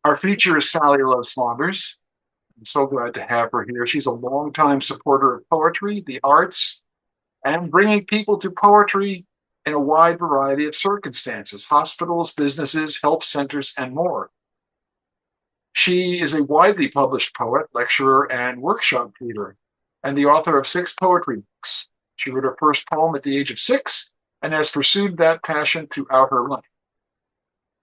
Our feature is Sally Love Saunders. I'm so glad to have her here. She's a longtime supporter of poetry, the arts, and bringing people to poetry in a wide variety of circumstances hospitals, businesses, help centers, and more. She is a widely published poet, lecturer, and workshop leader, and the author of 6 poetry books. She wrote her first poem at the age of 6 and has pursued that passion throughout her life.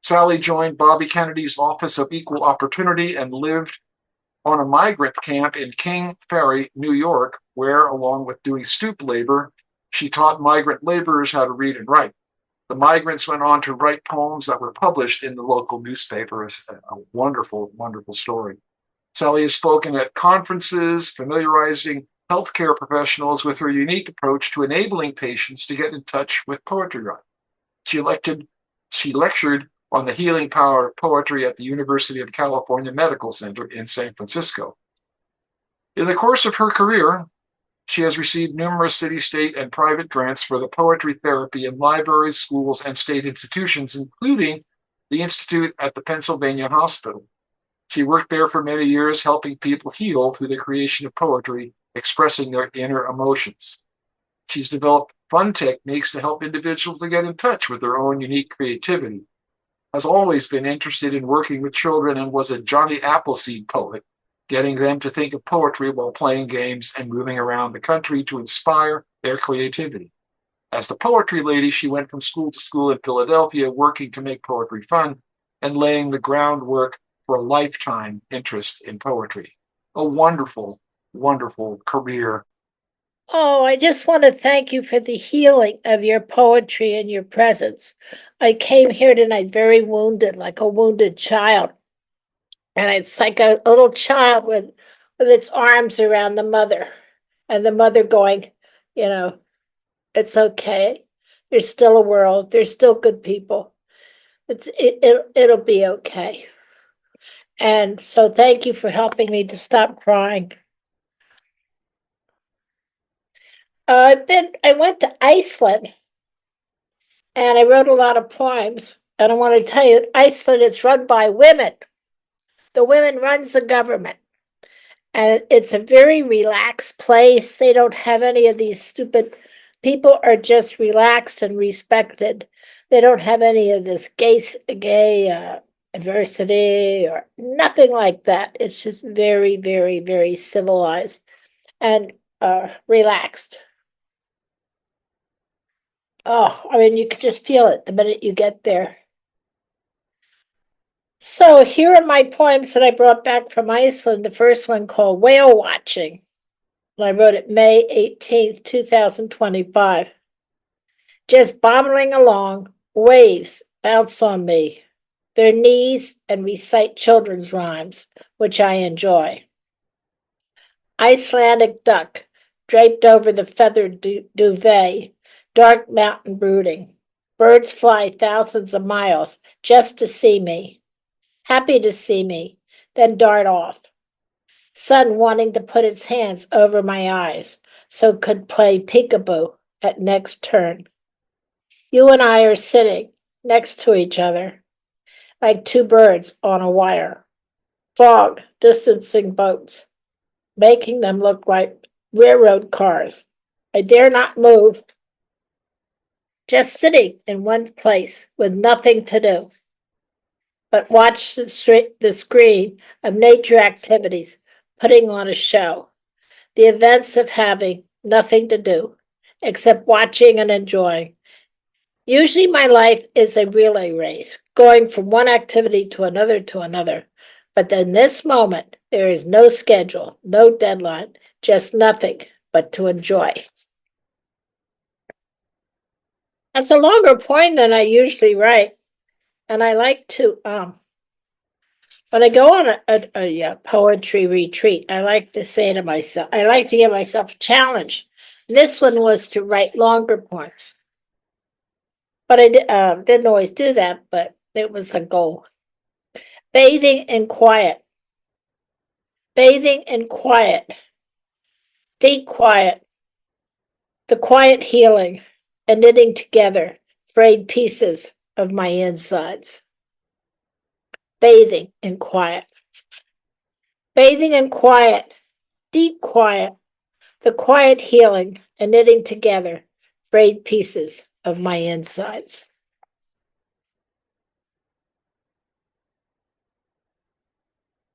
Sally joined Bobby Kennedy's Office of Equal Opportunity and lived on a migrant camp in King Ferry, New York, where, along with doing stoop labor, she taught migrant laborers how to read and write. The migrants went on to write poems that were published in the local newspaper. It's a wonderful, wonderful story. Sally has spoken at conferences, familiarizing healthcare professionals with her unique approach to enabling patients to get in touch with poetry writing. She lectured on the healing power of poetry at the University of California Medical Center in San Francisco. In the course of her career, she has received numerous city, state, and private grants for the poetry therapy in libraries, schools, and state institutions, including the Institute at the Pennsylvania Hospital. She worked there for many years, helping people heal through the creation of poetry, expressing their inner emotions. She's developed fun techniques to help individuals to get in touch with their own unique creativity. Has always been interested in working with children and was a Johnny Appleseed poet, getting them to think of poetry while playing games and moving around the country to inspire their creativity. As the poetry lady, she went from school to school in Philadelphia, working to make poetry fun and laying the groundwork for a lifetime interest in poetry. A wonderful, wonderful career. Oh, I just want to thank you for the healing of your poetry and your presence. I came here tonight very wounded, like a wounded child. And it's like a little child with its arms around the mother, and the mother going, you know, it's okay. There's still a world. There's still good people. It'll be okay. And so thank you for helping me to stop crying. I went to Iceland and I wrote a lot of poems. And I want to tell you, Iceland is run by women. The women runs the government. And it's a very relaxed place. They don't have any of these stupid people are just relaxed and respected. They don't have any of this gay adversity or nothing like that. It's just very, very, very civilized and relaxed. Oh, I mean, you could just feel it the minute you get there. So here are my poems that I brought back from Iceland. The first one called Whale Watching. And I wrote it May 18th, 2025. Just bobbling along, waves bounce on me, their knees, and recite children's rhymes, which I enjoy. Icelandic duck, draped over the feathered duvet, dark mountain brooding. Birds fly thousands of miles just to see me, happy to see me, then dart off. Sun wanting to put its hands over my eyes so could play peekaboo at next turn. You and I are sitting next to each other like 2 birds on a wire. Fog distancing boats, making them look like railroad cars. I dare not move, just sitting in one place with nothing to do but watch the screen of nature activities putting on a show. The events of having nothing to do except watching and enjoying. Usually, my life is a relay race, going from one activity to another to another. But in this moment, there is no schedule, no deadline, just nothing but to enjoy. That's a longer poem than I usually write. And I like to, when I go on a poetry retreat, I like to say to myself, I like to give myself a challenge. This one was to write longer poems. But I didn't always do that, but it was a goal. Bathing in quiet. Bathing in quiet. Deep quiet. The quiet healing and knitting together frayed pieces of my insides. bathing in quiet. Bathing in quiet, deep quiet, the quiet healing and knitting together frayed pieces of my insides.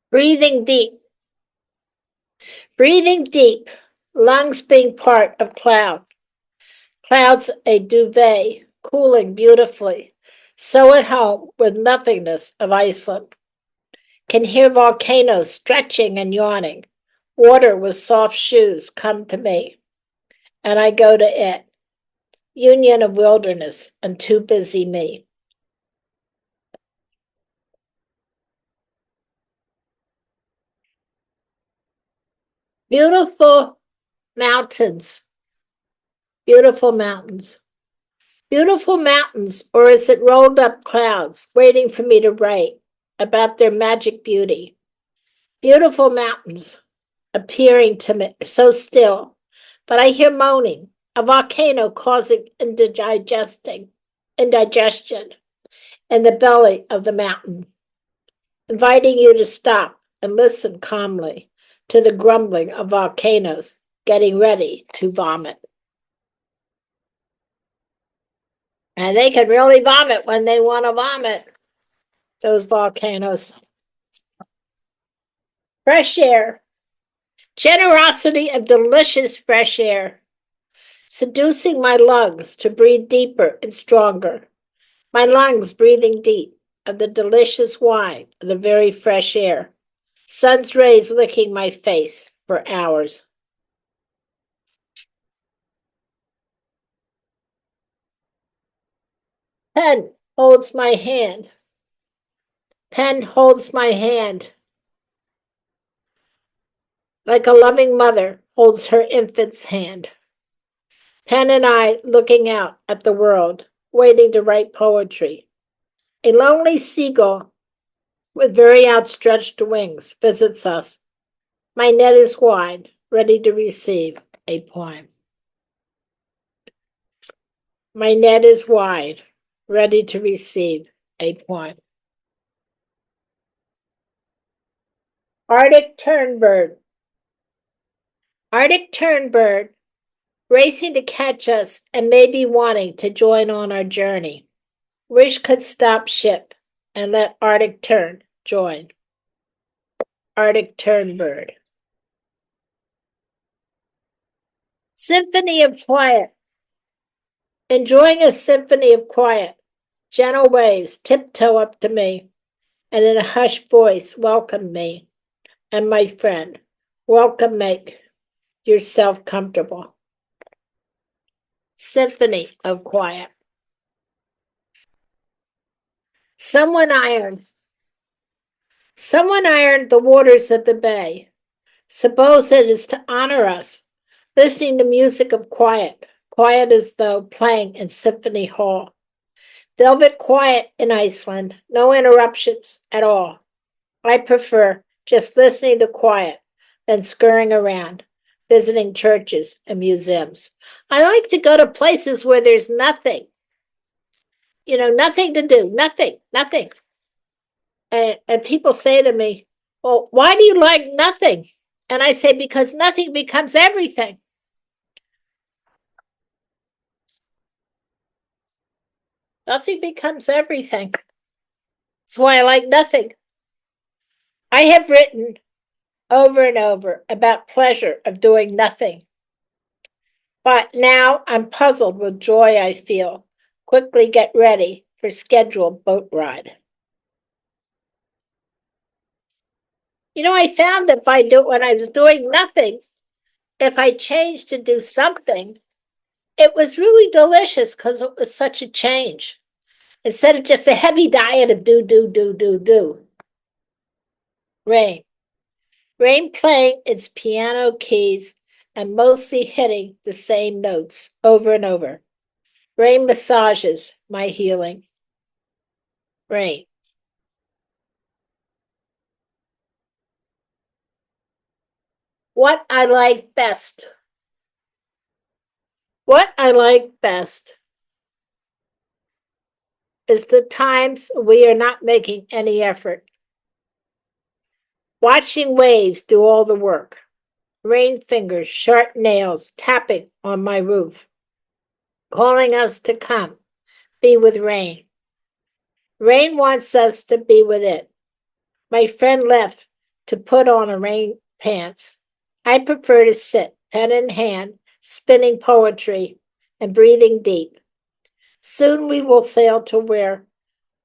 Breathing deep. Breathing deep, lungs being part of cloud. Clouds a duvet, cooling beautifully. So at home with nothingness of Iceland. Can hear volcanoes stretching and yawning. Water with soft shoes come to me, and I go to it. Union of wilderness and too busy me. Beautiful mountains, beautiful mountains. Beautiful mountains, or is it rolled up clouds waiting for me to write about their magic beauty? Beautiful mountains appearing to me so still, but I hear moaning, a volcano causing indigestion in the belly of the mountain, inviting you to stop and listen calmly to the grumbling of volcanoes getting ready to vomit. And they can really vomit when they want to vomit, those volcanoes. Fresh air. Generosity of delicious fresh air, seducing my lungs to breathe deeper and stronger. My lungs breathing deep of the delicious wine of the very fresh air. Sun's rays licking my face for hours. Pen holds my hand. Pen holds my hand like a loving mother holds her infant's hand. Pen and I looking out at the world, waiting to write poetry. A lonely seagull with very outstretched wings visits us. My net is wide, ready to receive a poem. My net is wide, ready to receive a poem. Arctic ternbird. Arctic ternbird, racing to catch us and maybe wanting to join on our journey. Wish could stop ship and let Arctic tern join. Arctic ternbird. Symphony of quiet. Enjoying a symphony of quiet. Gentle waves tiptoe up to me and in a hushed voice welcome me and my friend. Welcome, make yourself comfortable. Symphony of quiet. Someone irons. Someone ironed the waters of the bay. Suppose it is to honor us, listening to music of quiet, quiet as though playing in symphony hall. Velvet quiet in Iceland, no interruptions at all. I prefer just listening to quiet than scurrying around, visiting churches and museums. I like to go to places where there's nothing, nothing to do, nothing. And people say to me, well, why do you like nothing? And I say, because nothing becomes everything. Nothing becomes everything. That's why I like nothing. I have written over and over about pleasure of doing nothing. But now I'm puzzled with joy I feel. Quickly get ready for scheduled boat ride. I found that when I was doing nothing, if I changed to do something, it was really delicious because it was such a change. Instead of just a heavy diet of do. Rain. Rain playing its piano keys and mostly hitting the same notes over and over. Rain massages my healing. Rain. What I like best. What I like best is the times we are not making any effort watching waves do all the work. Rain fingers, sharp nails tapping on my roof, calling us to come, be with rain. Rain wants us to be with it. My friend left to put on a rain pants. I prefer to sit, pen in hand, spinning poetry and breathing deep. Soon we will sail to where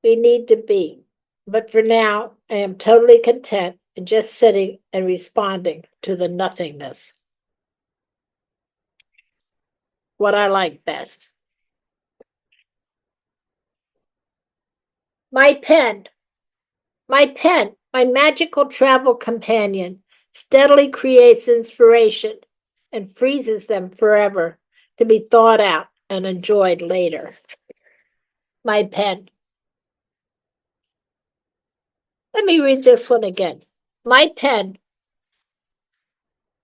we need to be. But for now, I am totally content in just sitting and responding to the nothingness. What I like best. My pen, my magical travel companion, steadily creates inspiration and freezes them forever to be thought out and enjoyed later. My pen. Let me read this one again. My pen,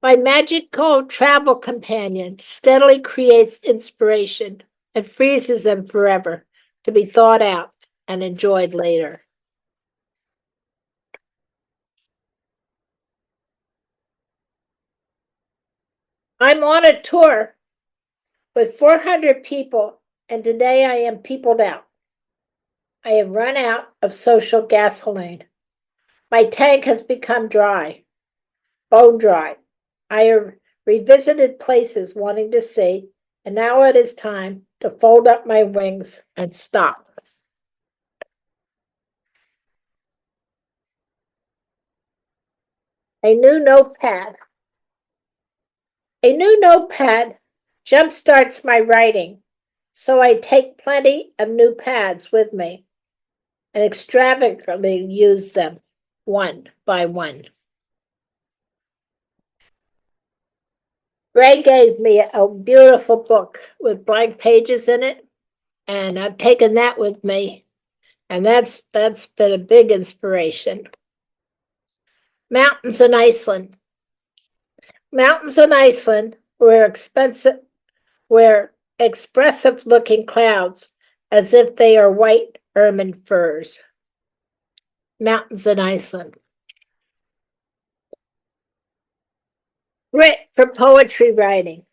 my magical travel companion, steadily creates inspiration and freezes them forever to be thought out and enjoyed later. I'm on a tour with 400 people, and today I am peopled out. I have run out of social gasoline. My tank has become dry, bone dry. I have revisited places wanting to see, and now it is time to fold up my wings and stop. A new notepad. A new notepad jumpstarts my writing, so I take plenty of new pads with me and extravagantly use them one by one. Ray gave me a beautiful book with blank pages in it, and I've taken that with me, and that's been a big inspiration. Mountains in Iceland. Mountains in Iceland were expressive looking clouds as if they are white ermine furs. Mountains in Iceland. Grit for poetry writing.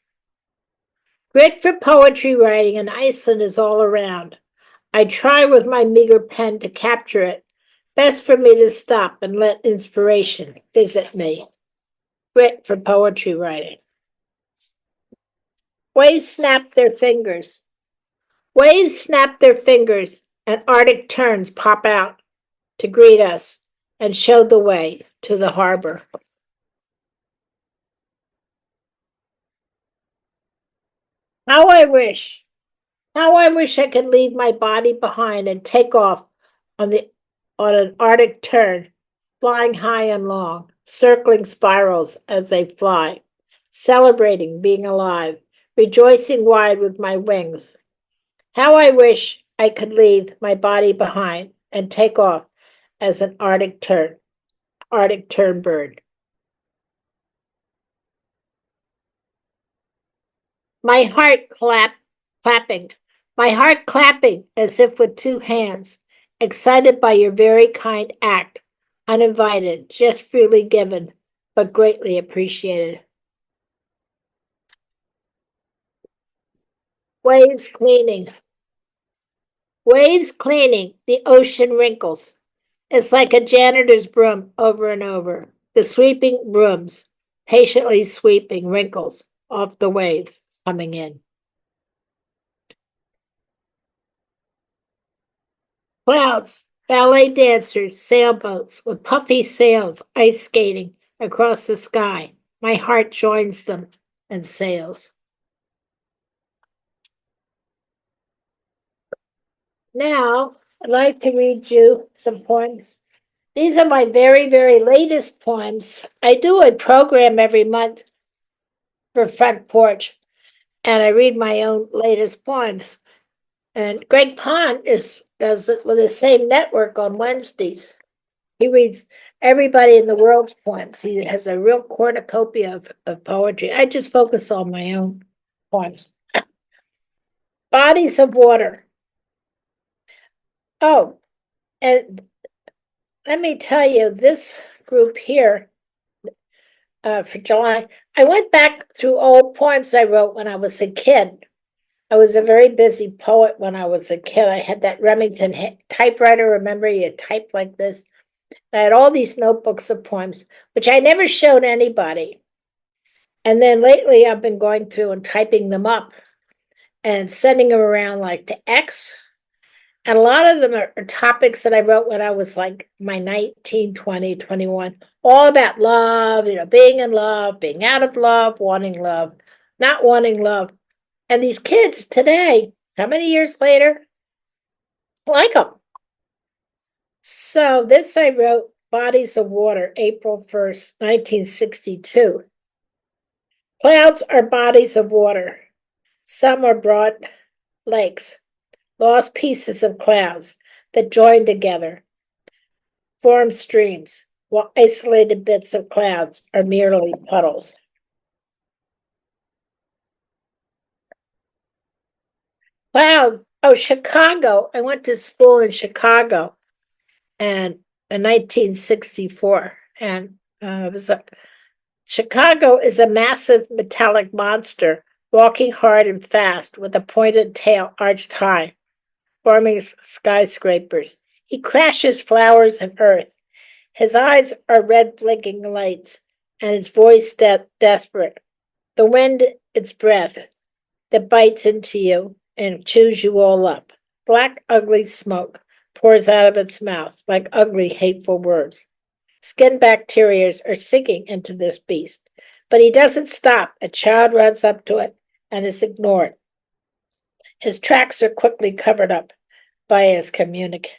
Grit for poetry writing in Iceland is all around. I try with my meager pen to capture it. Best for me to stop and let inspiration visit me. Grit for poetry writing. Waves snap their fingers. Waves snap their fingers, and Arctic terns pop out to greet us and show the way to the harbor. How I wish, how I wish I could leave my body behind and take off on the on an Arctic tern, flying high and long, circling spirals as they fly, celebrating being alive, rejoicing wide with my wings. How I wish I could leave my body behind and take off as an Arctic tern bird. My heart clapping, my heart clapping as if with two hands, excited by your very kind act, uninvited, just freely given, but greatly appreciated. Waves cleaning, waves cleaning, the ocean wrinkles. It's like a janitor's broom over and over. The sweeping brooms, patiently sweeping wrinkles off the waves coming in. Clouds, ballet dancers, sailboats with puffy sails ice skating across the sky. My heart joins them and sails. Now, I'd like to read you some poems. These are my very, very latest poems. I do a program every month for Front Porch, and I read my own latest poems. And Greg Pond does it with the same network on Wednesdays. He reads everybody in the world's poems. He has a real cornucopia of poetry. I just focus on my own poems. Bodies of water. Oh, and let me tell you, this group here for July. I went back through old poems I wrote when I was a kid. I was a very busy poet when I was a kid. I had that Remington typewriter. Remember, you type like this. I had all these notebooks of poems, which I never showed anybody. And then lately, I've been going through and typing them up and sending them around like to X. And a lot of them are topics that I wrote when I was like my 19, 20, 21, all about love, being in love, being out of love, wanting love, not wanting love. And these kids today, how many years later, like them. So this I wrote, Bodies of Water, April 1st, 1962. Clouds are bodies of water. Some are broad lakes, lost pieces of clouds that join together, form streams, while isolated bits of clouds are merely puddles. Clouds, oh, Chicago. I went to school in Chicago and in 1964. And it was Chicago is a massive metallic monster walking hard and fast with a pointed tail arched high, forming skyscrapers. He crashes flowers and earth. His eyes are red blinking lights, and his voice desperate. The wind, its breath, that bites into you and chews you all up. Black, ugly smoke pours out of its mouth like ugly, hateful words. Skin bacteria are sinking into this beast, but he doesn't stop. A child runs up to it and is ignored. His tracks are quickly covered up by his commotion.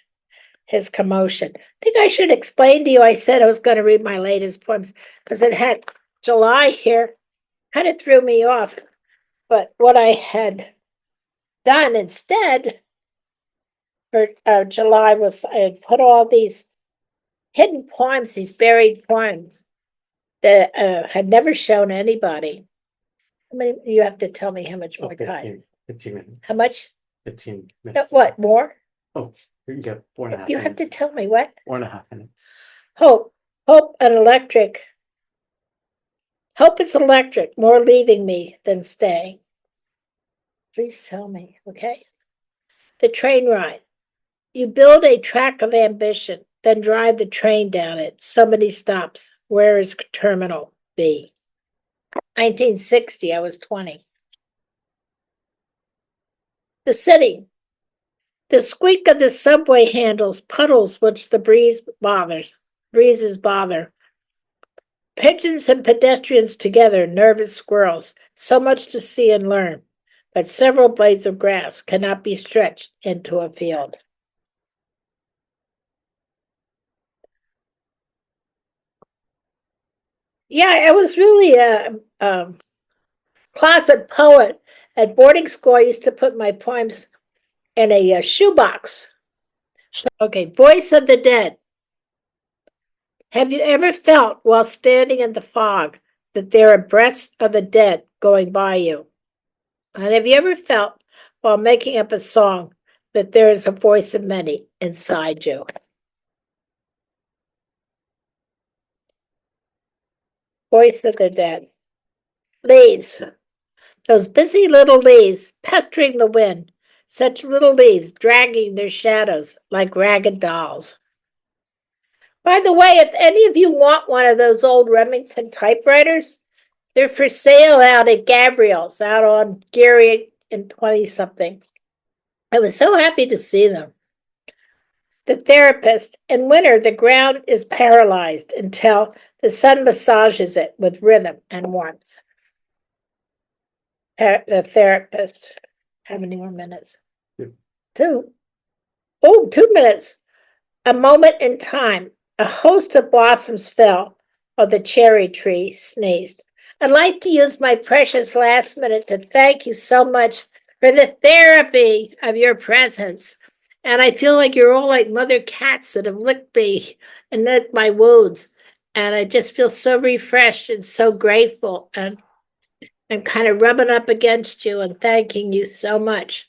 I think I should explain to you. I said I was going to read my latest poems because it had July here. Kind of threw me off. But what I had done instead for July was I had put all these hidden poems, these buried poems that had never shown anybody. How many? You have to tell me how much more time. 15 minutes. How much? 15 minutes. What, more? Oh, you got 4.5 You minutes. have to tell me what? 4.5 minutes. Hope and electric. Hope is electric, more leaving me than staying. Please tell me, okay? The train ride. You build a track of ambition, then drive the train down it. So many stops. Where is Terminal B? 1960, I was 20. The city. The squeak of the subway handles puddles which the breezes bother. Pigeons and pedestrians together, nervous squirrels, so much to see and learn, but several blades of grass cannot be stretched into a field. Yeah, I was really a closet poet. At boarding school, I used to put my poems in a shoebox. Okay, Voice of the Dead. Have you ever felt while standing in the fog that there are breaths of the dead going by you? And have you ever felt while making up a song that there is a voice of many inside you? Voice of the Dead. Leaves. Those busy little leaves pestering the wind. Such little leaves dragging their shadows like ragged dolls. By the way, if any of you want one of those old Remington typewriters, they're for sale out at Gabriel's, out on Geary and 20-something. I was so happy to see them. The therapist, in winter, the ground is paralyzed until the sun massages it with rhythm and warmth. The therapist, how many more minutes? 2. Oh, 2 minutes. A moment in time. A host of blossoms fell, or the cherry tree sneezed. I'd like to use my precious last minute to thank you so much for the therapy of your presence. And I feel like you're all like mother cats that have licked me and licked my wounds. And I just feel so refreshed and so grateful. And I'm kind of rubbing up against you and thanking you so much.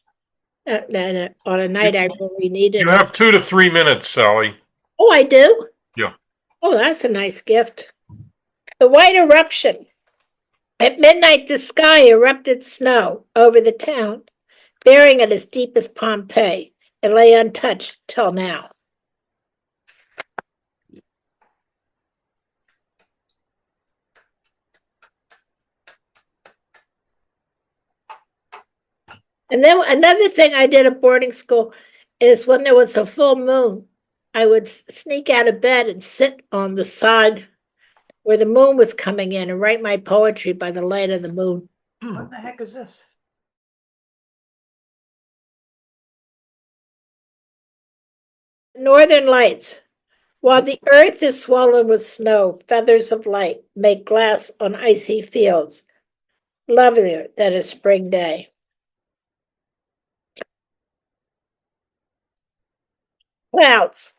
On a night I really needed You have 2 to 3 minutes, Sally. Oh, I do? Yeah. Oh, that's a nice gift. The white eruption. At midnight, the sky erupted snow over the town, burying it as deep as Pompeii. It lay untouched till now. And then another thing I did at boarding school is when there was a full moon, I would sneak out of bed and sit on the side where the moon was coming in and write my poetry by the light of the moon. What the heck is this? Northern Lights. While the earth is swollen with snow, feathers of light make glass on icy fields, lovelier than a spring day. Clouds,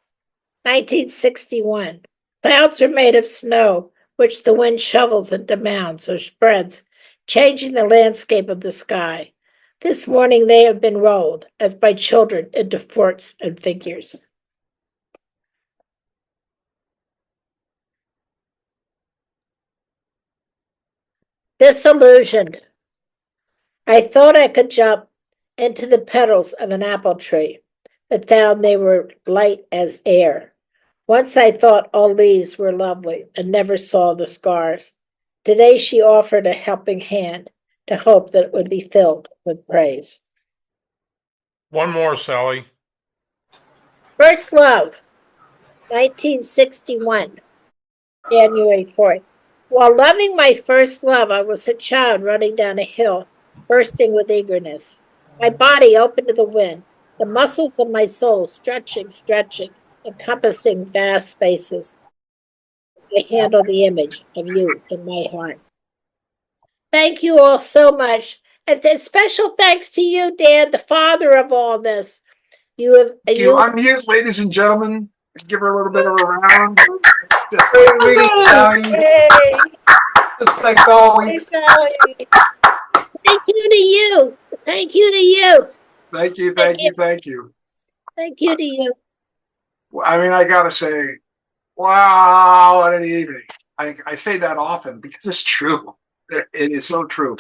1961. Clouds are made of snow, which the wind shovels into mounds or spreads, changing the landscape of the sky. This morning they have been rolled, as by children, into forts and figures. Disillusioned. I thought I could jump into the petals of an apple tree, but found they were light as air. Once I thought all leaves were lovely and never saw the scars. Today she offered a helping hand to hope that it would be filled with praise. One more, Sally. First love, 1961, January 4th. While loving my first love, I was a child running down a hill, bursting with eagerness. My body open to the wind, the muscles of my soul stretching, encompassing vast spaces. I handle the image of you in my heart. Thank you all so much. And special thanks to you, Dan, the father of all this. You have You unmute, ladies and gentlemen. Give her a little bit of a round. Just Great reading, Sally. Hey, Just like always. Sally. thank you to you. Thank you to you. thank you, thank you, thank you. Thank you to you. I mean, I gotta say, wow, what an evening. I say that often because it's true. It is so true.